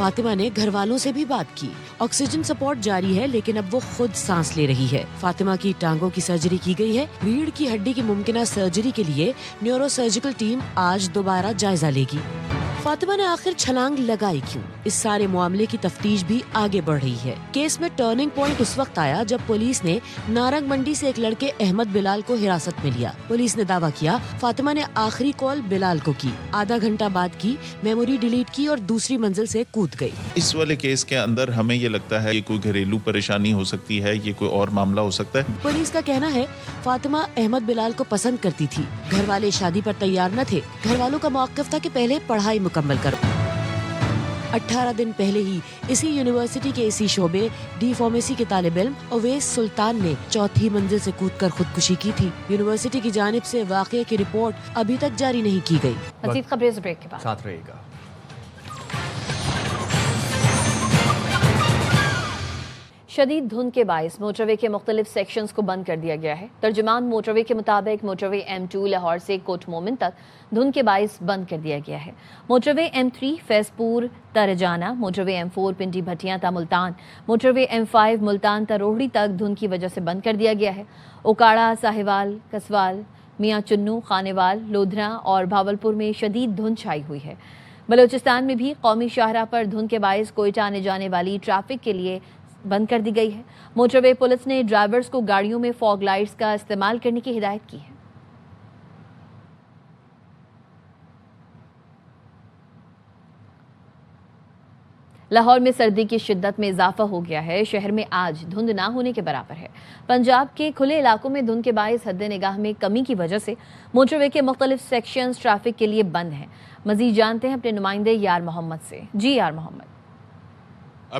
فاطمہ نے گھر والوں سے بھی بات کی. آکسیجن سپورٹ جاری ہے لیکن اب وہ خود سانس لے رہی ہے. فاطمہ کی ٹانگوں کی سرجری کی گئی ہے. ریڑھ کی ہڈی کی ممکنہ سرجری کے لیے نیورو سرجیکل ٹیم آج دوبارہ جائزہ لے گی. فاطمہ نے آخر چھلانگ لگائی کیوں؟ اس سارے معاملے کی تفتیش بھی آگے بڑھ رہی ہے. کیس میں ٹرننگ پوائنٹ اس وقت آیا جب پولیس نے نارنگ منڈی سے ایک لڑکے احمد بلال کو حراست میں لیا. پولیس نے دعویٰ کیا فاطمہ نے آخری کال بلال کو کی. آدھا گھنٹہ بعد کی، میموری ڈیلیٹ کی اور دوسری منزل سے کود گئی. اس والے کیس کے اندر ہمیں یہ لگتا ہے یہ کوئی گھریلو پریشانی ہو سکتی ہے، یہ کوئی اور معاملہ ہو سکتا ہے. پولیس کا کہنا ہے فاطمہ احمد بلال کو پسند کرتی تھی. گھر والے شادی پر تیار نہ تھے. گھر والوں کا موقف تھا کہ پہلے پڑھائی مکمل کرو. 18 دن پہلے ہی اسی یونیورسٹی کے اسی شعبے ڈی فارمیسی کے طالب علم اویس سلطان نے چوتھی منزل سے کود کر خودکشی کی تھی. یونیورسٹی کی جانب سے واقعے کی رپورٹ ابھی تک جاری نہیں کی گئی. مزید خبریں بریک کے بعد ساتھ رہے گا. شدید دھند کے باعث موٹر وے کے مختلف سیکشنز کو بند کر دیا گیا ہے. ترجمان موٹر وے کے مطابق موٹر وے M2 لاہور سے کوٹ مومن تک دھند کے باعث بند کر دیا گیا ہے. موٹر وے M3 فیض پور تا رجانہ، موٹر وے M4 پنڈی بھٹیاں تا ملتان، موٹر وے M5 ملتان تا روہڑی تک دھند کی وجہ سے بند کر دیا گیا ہے. اوکاڑا، ساہیوال، کسوال، میاں چنو، خانیوال، لودھرا اور بھاولپور میں شدید دھند چھائی ہوئی ہے. بلوچستان میں بھی قومی شاہراہ پر دھند کے باعث کوئٹہ آنے جانے والی ٹریفک کے لیے بند کر دی گئی ہے. موٹر وے پولیس نے ڈرائیورز کو گاڑیوں میں فوگ لائٹس کا استعمال کرنے کی ہدایت کی ہے. لاہور میں سردی کی شدت میں اضافہ ہو گیا ہے. شہر میں آج دھند نہ ہونے کے برابر ہے. پنجاب کے کھلے علاقوں میں دھند کے باعث حد نگاہ میں کمی کی وجہ سے موٹر وے کے مختلف سیکشنز ٹریفک کے لیے بند ہیں. مزید جانتے ہیں اپنے نمائندے یار محمد سے. جی یار محمد.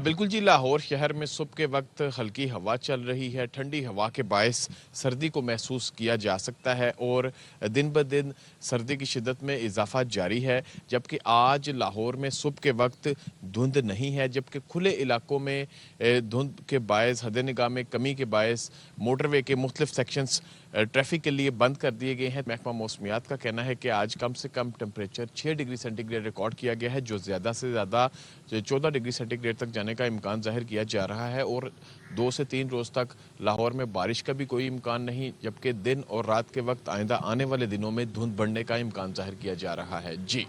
بالکل جی، لاہور شہر میں صبح کے وقت ہلکی ہوا چل رہی ہے. ٹھنڈی ہوا کے باعث سردی کو محسوس کیا جا سکتا ہے اور دن بدن سردی کی شدت میں اضافہ جاری ہے. جبکہ آج لاہور میں صبح کے وقت دھند نہیں ہے، جبکہ کھلے علاقوں میں دھند کے باعث حد نگاہ میں کمی کے باعث موٹر وے کے مختلف سیکشنز ٹریفک کے لیے بند کر دیے گئے ہیں. محکمہ موسمیات کا کہنا ہے کہ آج کم سے کم temperature 6 degree centigrade record کیا گیا ہے، جو زیادہ سے زیادہ 14 ڈگری سینٹی گریڈ تک جانے کا امکان ظاہر کیا جا رہا ہے. اور 2 سے 3 روز تک لاہور میں بارش کا بھی کوئی امکان نہیں، جبکہ دن اور رات کے وقت آئندہ آنے والے دنوں میں دھند بڑھنے کا امکان ظاہر کیا جا رہا ہے. جی،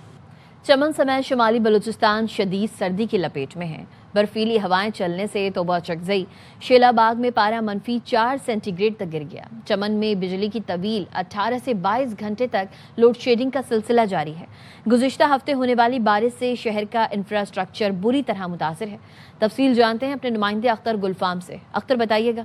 چمن سمیت شمالی بلوچستان شدید سردی کی لپیٹ میں ہے. برفیلی ہوائیں چلنے سے توبہ چکزئی شیلا باغ میں پارا -4 سینٹی گریڈ تک گر گیا. چمن میں بجلی کی طویل 18 سے 22 گھنٹے تک لوڈ شیڈنگ کا سلسلہ جاری ہے. گزشتہ ہفتے ہونے والی بارش سے شہر کا انفراسٹرکچر بری طرح متاثر ہے. تفصیل جانتے ہیں اپنے نمائندے اختر گلفام سے. اختر بتائیے گا.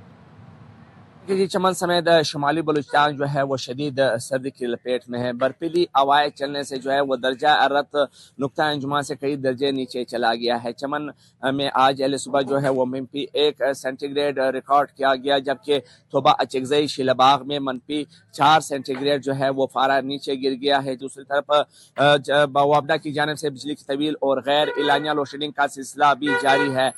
جی، چمن سمیت شمالی بلوچستان جو ہے وہ شدید سردی کی لپیٹ میں ہے. برفیلی ہوائیں چلنے سے جو ہے وہ درجہ حرارت نقطہ انجماں سے کئی درجے نیچے چلا گیا ہے. چمن میں آج اہل صبح جو ہے وہ -1 سینٹی گریڈ ریکارڈ کیا گیا، جبکہ توبہ اچکزئی شیلا باغ میں -4 سینٹی گریڈ جو ہے وہ پارا نیچے گر گیا ہے. دوسری طرف وابڈا کی جانب سے بجلی کی طویل اور غیر اعلانیہ لوڈ شیڈنگ کا سلسلہ بھی جاری ہے.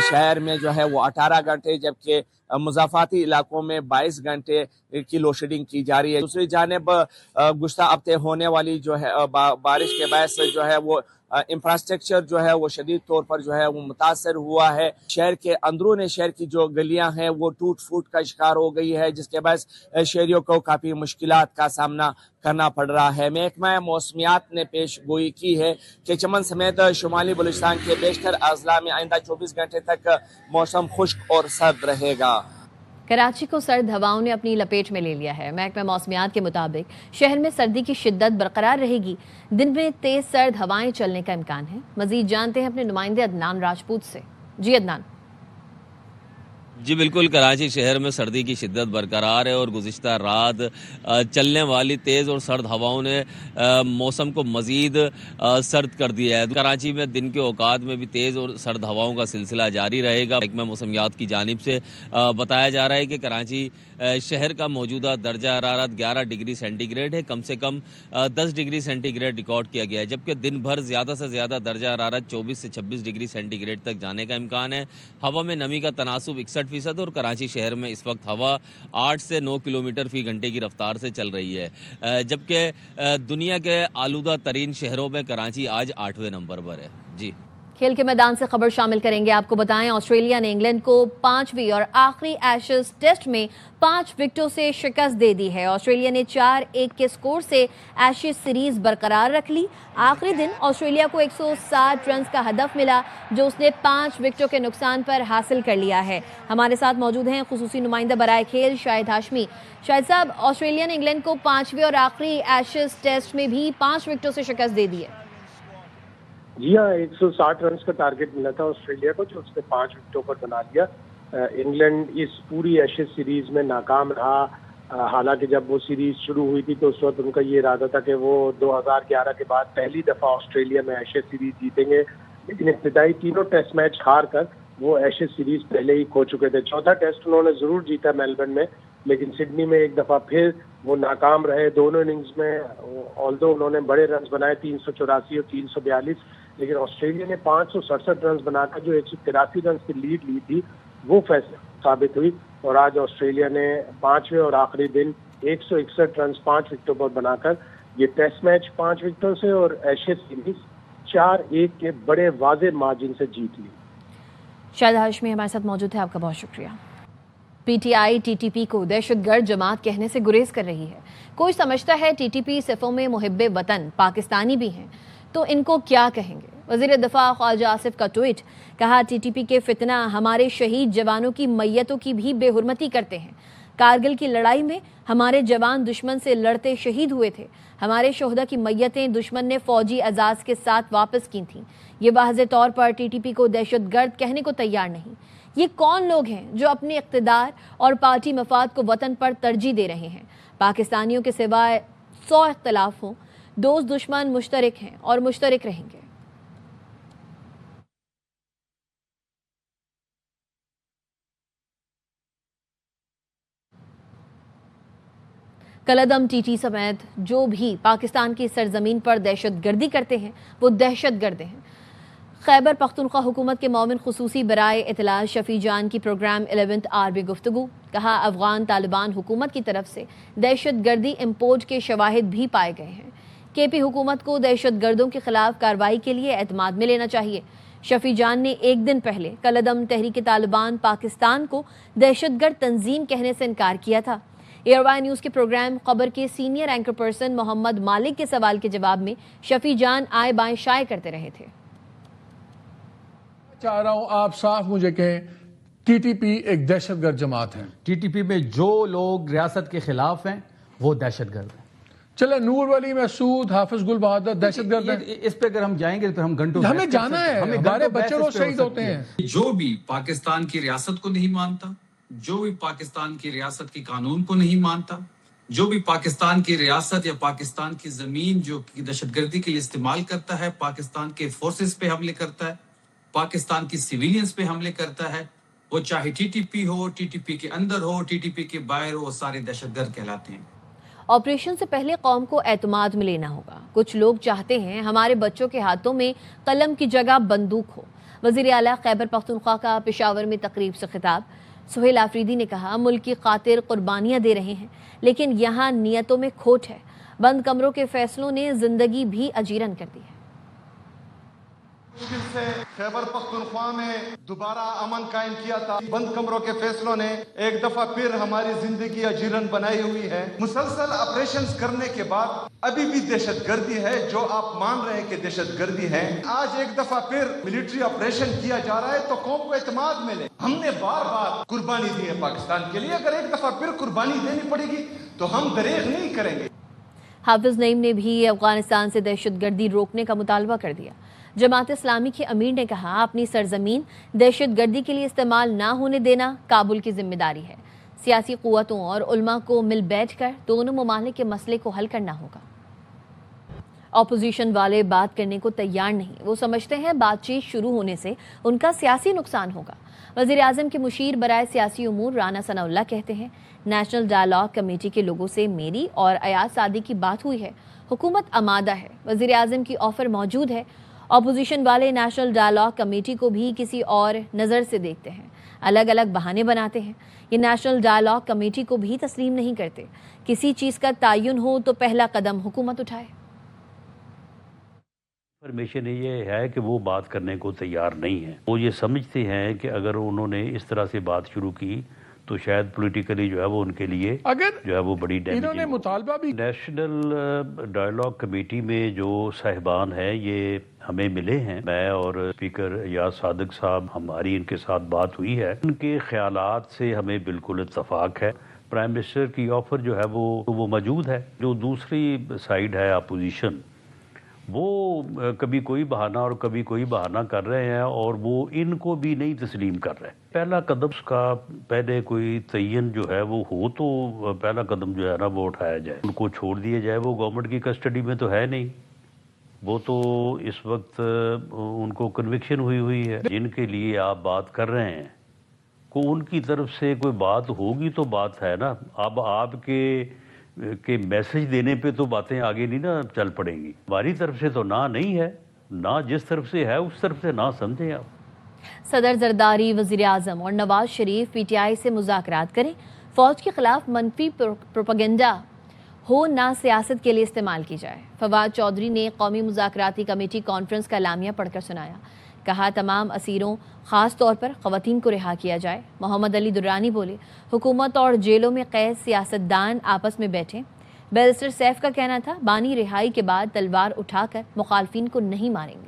شہر میں جو ہے وہ 18 گھنٹے جبکہ مضافاتی علاقوں میں 22 گھنٹے کی لوڈ شیڈنگ کی جا رہی ہے. دوسری جانب گزشتہ ہفتے ہونے والی جو ہے بارش کے باعث جو ہے وہ انفراسٹرکچر جو ہے وہ شدید طور پر جو ہے وہ متاثر ہوا ہے. شہر کے اندرون شہر کی جو گلیاں ہیں وہ ٹوٹ پھوٹ کا شکار ہو گئی ہے، جس کے باعث شہریوں کو کافی مشکلات کا سامنا کرنا پڑ رہا ہے. محکمہ موسمیات نے پیش گوئی کی ہے کہ چمن سمیت شمالی بلوچستان کے بیشتر اضلاع میں آئندہ 24 گھنٹے تک موسم خشک اور سرد رہے گا. کراچی کو سرد ہواؤں نے اپنی لپیٹ میں لے لیا ہے. محکمہ موسمیات کے مطابق شہر میں سردی کی شدت برقرار رہے گی. دن میں تیز سرد ہوائیں چلنے کا امکان ہے. مزید جانتے ہیں اپنے نمائندے عدنان راجپوت سے. جی عدنان. جی بالکل، کراچی شہر میں سردی کی شدت برقرار ہے اور گزشتہ رات چلنے والی تیز اور سرد ہواؤں نے موسم کو مزید سرد کر دیا ہے. کراچی میں دن کے اوقات میں بھی تیز اور سرد ہواؤں کا سلسلہ جاری رہے گا. محکمہ موسمیات کی جانب سے بتایا جا رہا ہے کہ کراچی شہر کا موجودہ درجہ حرارت 11 ڈگری سینٹی گریڈ ہے. کم سے کم 10 ڈگری سینٹی گریڈ ریکارڈ کیا گیا ہے، جبکہ دن بھر زیادہ سے زیادہ درجہ حرارت 24 سے 26 ڈگری سینٹی گریڈ تک جانے کا امکان ہے. ہوا میں نمی کا تناسب 61% اور کراچی شہر میں اس وقت ہوا 8 سے 9 کلومیٹر فی گھنٹے کی رفتار سے چل رہی ہے. جبکہ دنیا کے آلودہ ترین شہروں میں کراچی آج 8ویں نمبر پر ہے. جی کھیل کے میدان سے خبر شامل کریں گے. آپ کو بتائیں آسٹریلیا نے انگلینڈ کو 5ویں اور آخری ایشز ٹیسٹ میں 5 وکٹوں سے شکست دے دی ہے. آسٹریلیا نے 4-1 کے سکور سے ایشز سیریز برقرار رکھ لی. آخری دن آسٹریلیا کو 160 رنز کا ہدف ملا جو اس نے 5 وکٹوں کے نقصان پر حاصل کر لیا ہے. ہمارے ساتھ موجود ہیں خصوصی نمائندہ برائے کھیل شاہد ہاشمی. شاہد صاحب، آسٹریلیا نے انگلینڈ کو 5ویں اور آخری ایشز ٹیسٹ میں بھی 5 وکٹوں سے شکست دے دی ہے. جی ہاں، 160 رنز کا ٹارگٹ ملا تھا آسٹریلیا کو جو اس نے 5 وکٹوں پر بنا لیا. انگلینڈ اس پوری ایشز سیریز میں ناکام رہا. حالانکہ جب وہ سیریز شروع ہوئی تھی تو اس وقت ان کا یہ ارادہ تھا کہ وہ 2011 کے بعد پہلی دفعہ آسٹریلیا میں ایشز سیریز جیتیں گے، لیکن ابتدائی تینوں ٹیسٹ میچ ہار کر وہ ایشز سیریز پہلے ہی کھو چکے تھے. چوتھا ٹیسٹ انہوں نے ضرور جیتا میلبرن میں، لیکن سڈنی میں ایک دفعہ پھر وہ ناکام رہے. دونوں اننگز میں آلدو انہوں نے بڑے رنز بنائے 384 اور 342، لیکن آسٹریلیا نے 567 رنز بنا کر جو 183 رنز کی لیڈ لی تھی وہ فیصلہ ثابت ہوئی. اور آج آسٹریلیا نے 5ویں اور آخری دن 161 رنز 5 وکٹوں پر بنا کر یہ ٹیسٹ میچ 5 وکٹوں سے اور ایشز سیریز 4-1 کے بڑے واضح مارجن سے جیت لی. شاہد ہاشمی ہمارے ساتھ موجود ہے، آپ کا بہت شکریہ. P T I T T P کو دہشت گرد جماعت کہنے سے گریز کر رہی ہے. کوئی سمجھتا ہے ٹی ٹی پی صفوں میں محب وطن پاکستانی بھی ہیں تو ان کو کیا کہیں گے. وزیر دفاع خواجہ آصف کا ٹویٹ، کہا ٹی ٹی پی کے فتنہ ہمارے شہید جوانوں کی میتوں کی بھی بے حرمتی کرتے ہیں. کارگل کی لڑائی میں ہمارے جوان دشمن سے لڑتے شہید ہوئے تھے. ہمارے شہداء کی میتیں دشمن نے فوجی اعزاز کے ساتھ واپس کی تھیں. یہ واضح طور پر ٹی ٹی پی کو دہشت گرد کہنے کو تیار نہیں. یہ کون لوگ ہیں جو اپنے اقتدار اور پارٹی مفاد کو وطن پر ترجیح دے رہے ہیں؟ پاکستانیوں کے سوائے 100 اختلاف ہوں، دوست دشمن مشترک ہیں اور مشترک رہیں گے. کلعدم ٹی ٹی سمیت جو بھی پاکستان کی سرزمین پر دہشت گردی کرتے ہیں وہ دہشت گرد ہیں. خیبر پختونخوا حکومت کے معاون خصوصی برائے اطلاع شفیع جان کی پروگرام 11 آر میں گفتگو، کہا افغان طالبان حکومت کی طرف سے دہشت گردی امپورٹ کے شواہد بھی پائے گئے ہیں. کے پی حکومت کو دہشت گردوں کے خلاف کارروائی کے لیے اعتماد میں لینا چاہیے. شفیع جان نے ایک دن پہلے کلعدم تحریک طالبان پاکستان کو دہشت گرد تنظیم کہنے سے انکار کیا تھا. ایئر وائی نیوز کے پروگرام خبر کے سینئر اینکر پرسن محمد مالک کے سوال کے جواب میں شفیع جان آئے بائیں شائع کرتے رہے تھے. چاہ رہا ہوں آپ صاف مجھے کہیں ٹی ٹی پی ایک دہشت گرد جماعت ہے. ٹی ٹی پی میں جو لوگ ریاست کے خلاف ہیں وہ دہشت گرد ہیں. چلے نور ولی محسود حافظ گل بہادر دہشت گرد ہیں. اس پہ اگر ہم جائیں گے تو ہم گھنٹوں ہمیں جانا ہے، ہمارے بچے لوگ شہید ہوتے ہیں. جو بھی پاکستان کی ریاست کو نہیں مانتا، جو بھی پاکستان کی ریاست کے قانون کو نہیں مانتا، جو بھی پاکستان کی ریاست یا پاکستان کی زمین جو دہشت گردی کے لیے استعمال کرتا ہے، پاکستان کے فورسز پہ حملے کرتا ہے، پاکستان کی سیویلینز پہ حملے کرتا ہے، وہ چاہے ٹی ٹی پی ہو، ٹی ٹی پی کے اندر ہو، ٹی ٹی پی کے باہر ہو، وہ سارے دہشت گرد کہلاتے ہیں. آپریشن سے پہلے قوم کو اعتماد میں لینا ہوگا. کچھ لوگ چاہتے ہیں ہمارے بچوں کے ہاتھوں میں قلم کی جگہ بندوق ہو. وزیر اعلیٰ خیبر پختونخوا کا پشاور میں تقریب سے خطاب. سہیل آفریدی نے کہا ملک کی خاطر قربانیاں دے رہے ہیں لیکن یہاں نیتوں میں کھوٹ ہے. بند کمروں کے فیصلوں نے زندگی بھی اجیرن کر دی ہے. مشکل سے خیبر پختونخوا میں دوبارہ امن قائم کیا تھا. بند کمروں کے فیصلوں نے ایک دفعہ پھر ہماری زندگی اجیرن بنائی ہوئی ہے. مسلسل آپریشنز کرنے کے بعد ابھی بھی دہشت گردی ہے جو آپ مان رہے ہیں کہ دہشت گردی ہے. آج ایک دفعہ پھر ملٹری آپریشن کیا جا رہا ہے تو قوم کو اعتماد ملے. ہم نے بار بار قربانی دی ہے پاکستان کے لیے، اگر ایک دفعہ پھر قربانی دینی پڑے گی تو ہم دریغ نہیں کریں گے. حافظ نعیم نے بھی افغانستان سے دہشت گردی روکنے کا مطالبہ کر دیا. جماعت اسلامی کے امیر نے کہا اپنی سرزمین دہشت گردی کے لیے استعمال نہ ہونے دینا کابل کی ذمہ داری ہے. سیاسی قوتوں اور علماء کو مل بیٹھ کر دونوں ممالک کے مسئلے کو حل کرنا ہوگا. اپوزیشن والے بات کرنے کو تیار نہیں. وہ سمجھتے ہیں بات چیت شروع ہونے سے ان کا سیاسی نقصان ہوگا. وزیر اعظم کے مشیر برائے سیاسی امور رانا ثناء اللہ کہتے ہیں نیشنل ڈائیلاگ کمیٹی کے لوگوں سے میری اور ایاز صادق کی بات ہوئی ہے. حکومت آمادہ ہے. وزیر اعظم کی آفر موجود ہے. اپوزیشن والے نیشنل ڈائیلاگ کمیٹی کو بھی کسی اور نظر سے دیکھتے ہیں. الگ الگ بہانے بناتے ہیں. یہ نیشنل ڈائیلاگ کمیٹی کو بھی تسلیم نہیں کرتے. کسی چیز کا تعین ہو تو پہلا قدم حکومت اٹھائے. انفارمیشن یہ ہے کہ وہ بات کرنے کو تیار نہیں ہے. وہ یہ سمجھتے ہیں کہ اگر انہوں نے اس طرح سے بات شروع کی تو شاید پولیٹیکلی جو ہے وہ ان کے لیے اگر جو ہے وہ بڑی انہوں نے مطالبہ بھی نیشنل ڈائیلاگ کمیٹی میں جو صاحبان ہیں یہ ہمیں ملے ہیں. میں اور اسپیکر ایاز صادق صاحب ہماری ان کے ساتھ بات ہوئی ہے. ان کے خیالات سے ہمیں بالکل اتفاق ہے. پرائم منسٹر کی آفر جو ہے وہ موجود ہے. جو دوسری سائیڈ ہے اپوزیشن وہ کبھی کوئی بہانہ اور کبھی کوئی بہانہ کر رہے ہیں اور وہ ان کو بھی نہیں تسلیم کر رہے. پہلا قدم اس کا پہلے کوئی تعین جو ہے وہ ہو تو پہلا قدم جو ہے نا وہ اٹھایا جائے. ان کو چھوڑ دیا جائے. وہ گورنمنٹ کی کسٹڈی میں تو ہے نہیں. وہ تو اس وقت ان کو کنوکشن ہوئی ہے. جن کے لیے آپ بات کر رہے ہیں کو ان کی طرف سے کوئی بات ہوگی تو بات ہے نا. اب آپ کے میسج دینے پہ تو باتیں آگے نہیں نا چل پڑیں گی. ہماری طرف سے تو نہیں ہے. نہ جس طرف سے ہے اس طرف سے نہ سمجھیں آپ. صدر زرداری، وزیر اعظم اور Nawaz Sharif P T I سے مذاکرات کریں. فوج کے خلاف منفی پروپیگنڈا ہو نہ سیاست کے لیے استعمال کی جائے. فواد چودھری نے قومی مذاکراتی کمیٹی کانفرنس کا اعلامیہ پڑھ کر سنایا. کہا تمام اسیروں خاص طور پر خواتین کو رہا کیا جائے. محمد علی درانی بولے حکومت اور جیلوں میں قید سیاستدان آپس میں بیٹھیں. بیرسٹر سیف کا کہنا تھا بانی رہائی کے بعد تلوار اٹھا کر مخالفین کو نہیں ماریں گے.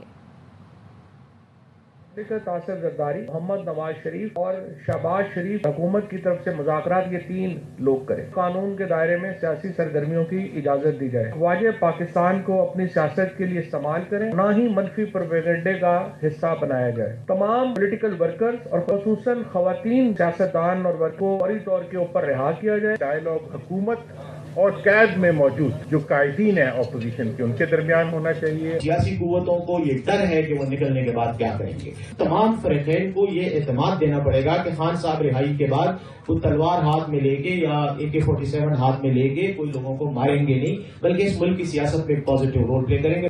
آصف زرداری، محمد نواز شریف اور شہباز شریف حکومت کی طرف سے مذاکرات یہ تین لوگ کریں. قانون کے دائرے میں سیاسی سرگرمیوں کی اجازت دی جائے. واجب پاکستان کو اپنی سیاست کے لیے استعمال کریں، نہ ہی منفی پروپیگنڈے کا حصہ بنایا جائے. تمام پولیٹیکل ورکرز اور خصوصاً خواتین سیاستدان اور ورکروں کو فوری طور کے اوپر رہا کیا جائے. ڈائیلاگ حکومت اور قید میں موجود جو قائدین ہیں اپوزیشن کے ان کے درمیان ہونا چاہیے. سیاسی قوتوں کو یہ ڈر ہے کہ وہ نکلنے کے بعد کیا کریں گے. تمام فریقین کو یہ اعتماد دینا پڑے گا کہ خان صاحب رہائی کے بعد کوئی تلوار ہاتھ میں لے کے یا AK-47 ہاتھ میں لے کے کوئی لوگوں کو ماریں گے نہیں، بلکہ اس ملک کی سیاست میں ایک پازیٹیو رول پلے کریں گے.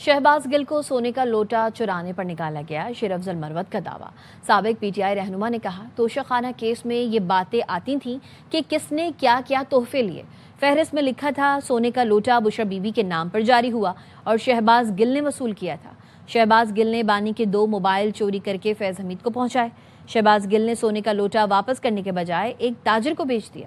شہباز گل کو سونے کا لوٹا چرانے پر نکالا گیا، شیر افضل مروت کا دعویٰ. سابق پی ٹی آئی رہنما نے کہا توشہ خانہ کیس میں یہ باتیں آتی تھیں کہ کس نے کیا کیا تحفے لیے. فہرست میں لکھا تھا سونے کا لوٹا بشرا بی بی کے نام پر جاری ہوا اور شہباز گل نے وصول کیا تھا. شہباز گل نے بانی کے 2 موبائل چوری کر کے فیض حمید کو پہنچائے. شہباز گل نے سونے کا لوٹا واپس کرنے کے بجائے ایک تاجر کو بیچ دیا.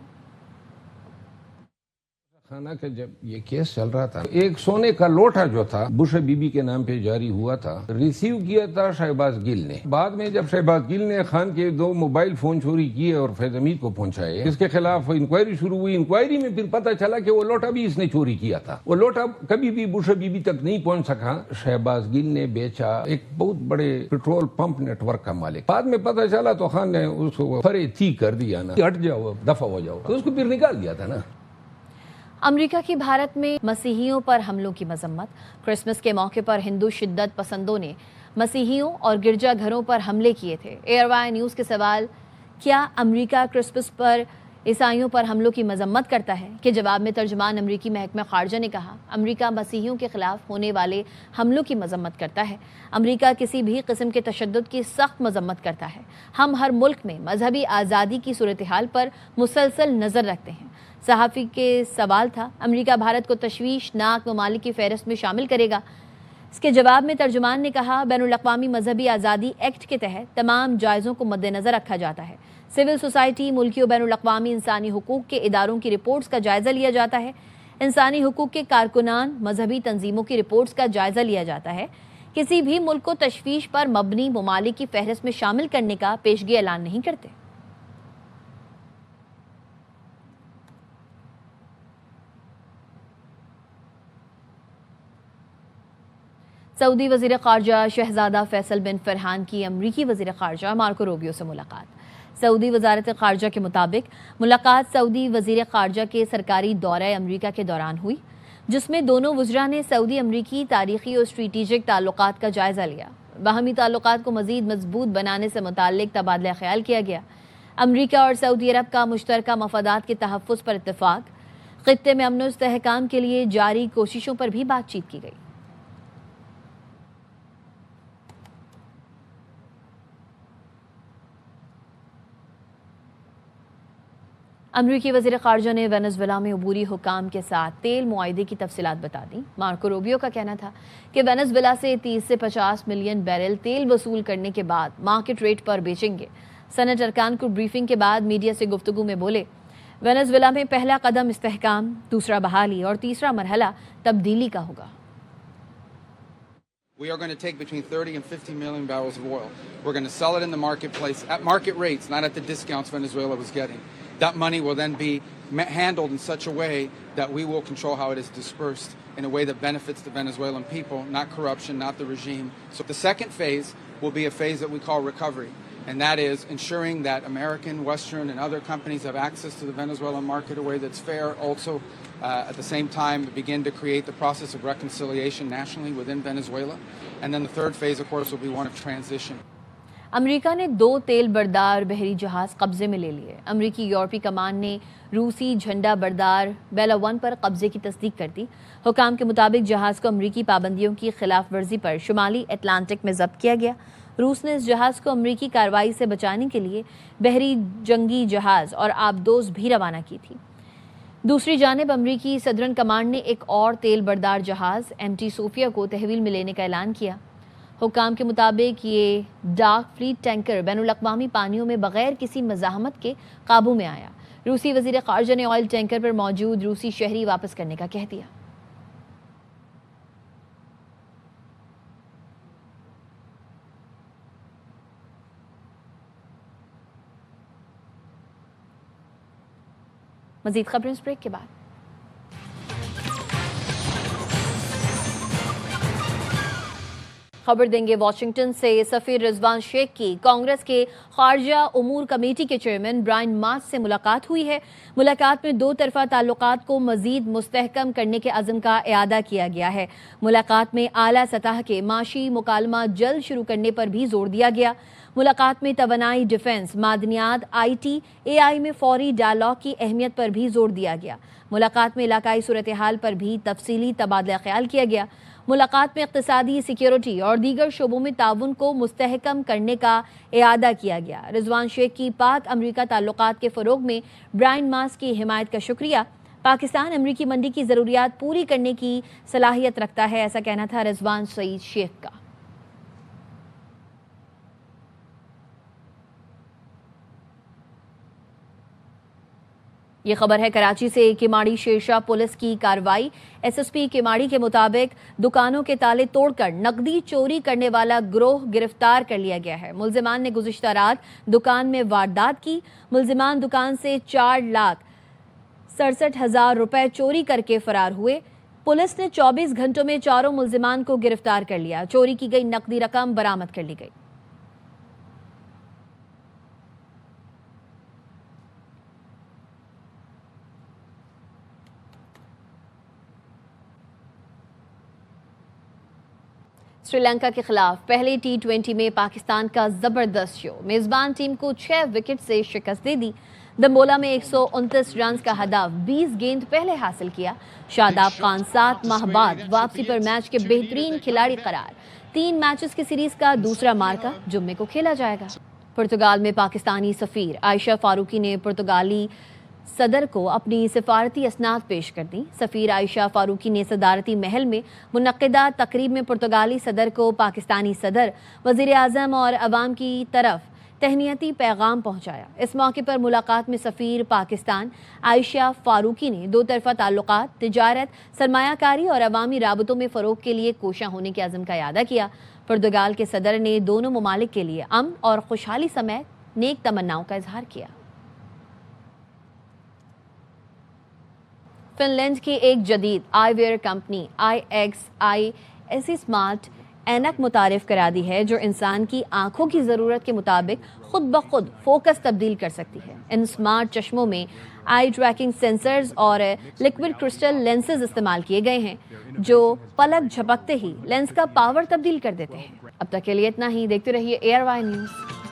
خانہ کا جب یہ کیس چل رہا تھا ایک سونے کا لوٹا جو تھا بشرا بی بی کے نام پہ جاری ہوا تھا ریسیو کیا تھا شہباز گل نے. بعد میں جب شہباز گل نے خان کے 2 موبائل فون چوری کیے اور فیض حمید کو پہنچائے اس کے خلاف انکوائری شروع ہوئی. انکوائری میں پھر پتہ چلا کہ وہ لوٹا بھی اس نے چوری کیا تھا. وہ لوٹا کبھی بھی بشرا بی بی تک نہیں پہنچ سکا. شہباز گل نے بیچا ایک بہت بڑے پیٹرول پمپ نیٹ ورک کا مالک. بعد میں پتہ چلا تو خان نے اس کو فرے تھی کر دیا نا ہٹ جاؤ دفع ہو جاؤ تو اس کو پھر نکال دیا تھا نا. امریکہ کی بھارت میں مسیحیوں پر حملوں کی مذمت. کرسمس کے موقع پر ہندو شدت پسندوں نے مسیحیوں اور گرجا گھروں پر حملے کیے تھے. ایئر وائی نیوز کے سوال کیا امریکہ کرسمس پر عیسائیوں پر حملوں کی مذمت کرتا ہے کے جواب میں ترجمان امریکی محکمہ خارجہ نے کہا امریکہ مسیحیوں کے خلاف ہونے والے حملوں کی مذمت کرتا ہے. امریکہ کسی بھی قسم کے تشدد کی سخت مذمت کرتا ہے. ہم ہر ملک میں مذہبی آزادی کی صورتحال پر مسلسل نظر رکھتے ہیں. صحافی کے سوال تھا امریکہ بھارت کو تشویشناک ممالک کی فہرست میں شامل کرے گا. اس کے جواب میں ترجمان نے کہا بین الاقوامی مذہبی آزادی ایکٹ کے تحت تمام جائزوں کو مد نظر رکھا جاتا ہے. سول سوسائٹی ملکی و بین الاقوامی انسانی حقوق کے اداروں کی رپورٹس کا جائزہ لیا جاتا ہے. انسانی حقوق کے کارکنان مذہبی تنظیموں کی رپورٹس کا جائزہ لیا جاتا ہے. کسی بھی ملک کو تشویش پر مبنی ممالک کی فہرست میں شامل کرنے کا پیشگی اعلان نہیں کرتے. سعودی وزیر خارجہ شہزادہ فیصل بن فرحان کی امریکی وزیر خارجہ مارکو روبیو سے ملاقات. سعودی وزارت خارجہ کے مطابق ملاقات سعودی وزیر خارجہ کے سرکاری دورہ امریکہ کے دوران ہوئی جس میں دونوں وزراء نے سعودی امریکی تاریخی اور اسٹریٹجک تعلقات کا جائزہ لیا. باہمی تعلقات کو مزید مضبوط بنانے سے متعلق تبادلہ خیال کیا گیا. امریکہ اور سعودی عرب کا مشترکہ مفادات کے تحفظ پر اتفاق. خطے میں امن و استحکام کے لیے جاری کوششوں پر بھی بات چیت کی گئی. امریکی وزیر خارجہ نے وینزویلا میں عبوری حکام کے ساتھ تیل معاہدے کی تفصیلات بتا دیں۔ مارکو روبیو کا کہنا تھا کہ وینزویلا سے 30 سے 50 ملین بیرل تیل وصول کرنے کے بعد مارکیٹ ریٹ پر بیچیں گے۔ سینٹ ارکان کو بریفنگ کے بعد میڈیا سے گفتگو میں بولے، وینزویلا میں پہلا قدم استحکام، دوسرا بحالی اور تیسرا مرحلہ تبدیلی کا ہوگا۔ We are going to take between 30 and 50 million barrels of oil. We're going to sell it in the marketplace at market rates, not at the discounts Venezuela was getting. That money will then be handled in such a way that we will control how it is dispersed in a way that benefits the Venezuelan people, not corruption, not the regime. So the second phase will be a phase that we call recovery, and that is ensuring that American, Western, and other companies have access to the Venezuelan market a way that's fair. Also, at the same time, begin to create the process of reconciliation nationally within Venezuela. And then the third phase, of course, will be one of transition. امریکہ نے 2 تیل بردار بحری جہاز قبضے میں لے لیے۔ امریکی یورپی کمان نے روسی جھنڈا بردار بیلا 1 پر قبضے کی تصدیق کر دی۔ حکام کے مطابق جہاز کو امریکی پابندیوں کی خلاف ورزی پر شمالی اٹلانٹک میں ضبط کیا گیا۔ روس نے اس جہاز کو امریکی کارروائی سے بچانے کے لیے بحری جنگی جہاز اور آبدوز بھی روانہ کی تھی۔ دوسری جانب امریکی صدرن کمانڈ نے ایک اور تیل بردار جہاز MT صوفیہ کو تحویل میں لینے کا اعلان کیا۔ حکام کے مطابق یہ ڈارک فلیٹ ٹینکر بین الاقوامی پانیوں میں بغیر کسی مزاحمت کے قابو میں آیا۔ روسی وزیر خارجہ نے آئل ٹینکر پر موجود روسی شہری واپس کرنے کا کہہ دیا۔ مزید خبریں اس بریک کے بعد۔ خبر دیں گے واشنگٹن سے۔ سفیر رضوان شیخ کی کانگریس کے خارجہ امور کمیٹی کے چیئرمین برائن ماس سے ملاقات ہوئی ہے۔ ملاقات میں 2 طرفہ تعلقات کو مزید مستحکم کرنے کے عزم کا اعادہ کیا گیا ہے۔ ملاقات میں اعلیٰ سطح کے معاشی مکالمہ جلد شروع کرنے پر بھی زور دیا گیا۔ ملاقات میں توانائی، ڈیفنس، معدنیات، IT، AI میں فوری ڈائلاگ کی اہمیت پر بھی زور دیا گیا۔ ملاقات میں علاقائی صورتحال پر بھی تفصیلی تبادلہ خیال کیا گیا۔ ملاقات میں اقتصادی، سیکیورٹی اور دیگر شعبوں میں تعاون کو مستحکم کرنے کا اعادہ کیا گیا۔ رضوان شیخ کی پاک امریکہ تعلقات کے فروغ میں برائن ماس کی حمایت کا شکریہ۔ پاکستان امریکی منڈی کی ضروریات پوری کرنے کی صلاحیت رکھتا ہے، ایسا کہنا تھا رضوان سعید شیخ کا۔ یہ خبر ہے کراچی سے۔ کیماڑی شیرشاہ پولیس کی کارروائی۔ SSP کیماڑی کے مطابق دکانوں کے تالے توڑ کر نقدی چوری کرنے والا گروہ گرفتار کر لیا گیا ہے۔ ملزمان نے گزشتہ رات دکان میں واردات کی۔ ملزمان دکان سے 4,67,000 روپے چوری کر کے فرار ہوئے۔ پولیس نے 24 گھنٹوں میں 4 ملزمان کو گرفتار کر لیا۔ چوری کی گئی نقدی رقم برآمد کر لی گئی۔ سری لنکا کے خلاف پہلے T20 میں پاکستان کا زبردست شو۔ میزبان ٹیم کو 6 وکٹ سے شکست دے دی۔ دمبولا میں 129 رنز کا ہدف 20 گیند پہلے حاصل کیا۔ شاداب خان 7 ماہ بعد واپسی پر میچ کے بہترین کھلاڑی قرار۔ 3 میچز کی سیریز کا دوسرا مارکا جمعے کو کھیلا جائے گا۔ پرتگال میں پاکستانی سفیر عائشہ فاروقی نے پرتگالی صدر کو اپنی سفارتی اسناد پیش کر دی۔ سفیر عائشہ فاروقی نے صدارتی محل میں منعقدہ تقریب میں پرتگالی صدر کو پاکستانی صدر، وزیر اعظم اور عوام کی طرف تہنیتی پیغام پہنچایا۔ اس موقع پر ملاقات میں سفیر پاکستان عائشہ فاروقی نے 2 طرفہ تعلقات، تجارت، سرمایہ کاری اور عوامی رابطوں میں فروغ کے لیے کوشاں ہونے کے عزم کا اعادہ کیا۔ پرتگال کے صدر نے دونوں ممالک کے لیے امن اور خوشحالی سمیت نیک تمناؤں کا اظہار کیا۔ فن لینڈ کی ایک جدید آئی ویئر کمپنی IXI ایسی اسمارٹ اینک متعارف کرا دی ہے جو انسان کی آنکھوں کی ضرورت کے مطابق خود بخود فوکس تبدیل کر سکتی ہے۔ ان اسمارٹ چشموں میں آئی ٹریکنگ سینسرز اور لیکوڈ کرسٹل لینسز استعمال کیے گئے ہیں جو پلک جھپکتے ہی لینس کا پاور تبدیل کر دیتے ہیں۔ اب تک کے لیے اتنا ہی۔ دیکھتے رہیے ARY نیوز۔